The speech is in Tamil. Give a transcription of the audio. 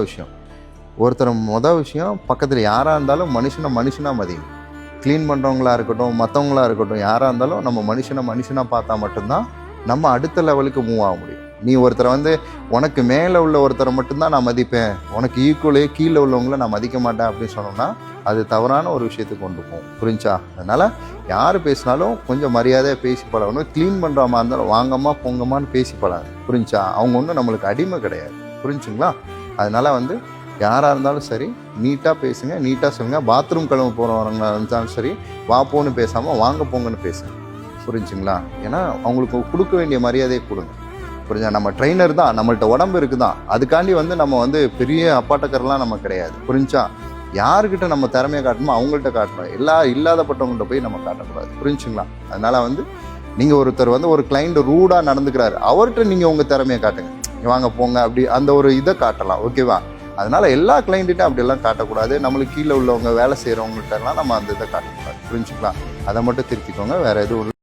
விஷயம். மொதல் விஷயம் பக்கத்தில் யாராக இருந்தாலும் மனுஷனாக மதியும். க்ளீன் பண்ணுறவங்களா இருக்கட்டும், மற்றவங்களா இருக்கட்டும், யாராக இருந்தாலும் நம்ம மனுஷனாக பார்த்தா மட்டும்தான் நம்ம அடுத்த லெவலுக்கு மூவ் ஆக முடியும். நீ ஒருத்தரை உனக்கு மேலே உள்ள ஒருத்தரை மட்டும்தான் நான் மதிப்பேன், உனக்கு ஈக்குவலே கீழே உள்ளவங்கள நான் மதிக்க மாட்டேன் அப்படின்னு சொன்னோம்னா அது தவறான ஒரு விஷயத்துக்கு கொண்டு போகும். புரிஞ்சா? அதனால் யார் பேசினாலும் கொஞ்சம் மரியாதையாக பேசி பழகணும். க்ளீன் பண்ணுற மாதிரி இருந்தாலும் வாங்கம்மா போங்கம்மான்னு பேசி பழகு. புரிஞ்சா? அவங்க ஒன்றும் நம்மளுக்கு அடிமை கிடையாது. புரிஞ்சுங்களா? அதனால் யாராக இருந்தாலும் சரி நீட்டாக பேசுங்க, நீட்டாக சொல்லுங்கள். பாத்ரூம் கழுவ போகிறவங்க இருந்தாலும் சரி போன்னு பேசாமல் வாங்க போங்கன்னு பேசுங்க. புரிஞ்சுங்களா? ஏன்னா அவங்களுக்கு கொடுக்க வேண்டிய மரியாதையை கொடுங்க. புரிஞ்சா? நம்ம ட்ரெயினர் தான், நம்மள்ட்ட உடம்பு இருக்குதான், அதுக்காண்டி நம்ம பெரிய அப்பாட்டக்கரெலாம் நம்ம கிடையாது. புரிஞ்சா? யாருக்கிட்ட நம்ம திறமையை காட்டணுமோ அவங்கள்ட்ட காட்டணும், இல்லாதப்பட்டவங்கள்ட்ட போய் நம்ம காட்டக்கூடாது. புரிஞ்சுங்களா? அதனால் நீங்கள் ஒருத்தர் ஒரு கிளைண்ட் ரூடாக நடந்துக்கிறாரு, அவர்கிட்ட நீங்கள் உங்கள் திறமையை காட்டுங்க, வாங்க போங்க அப்படி அந்த ஒரு இதை காட்டலாம். ஓகேவா? அதனால் எல்லா கிளைண்ட்கிட்ட அப்படியெல்லாம் காட்டக்கூடாது. நம்மளுக்கு கீழே உள்ளவங்க வேலை செய்கிறவங்கள்ட்டலாம் நம்ம அந்த இதை காட்டக்கூடாது. புரிஞ்சுக்கலாம்? அதை மட்டும் திருத்திக்கோங்க. வேறு எதுவும்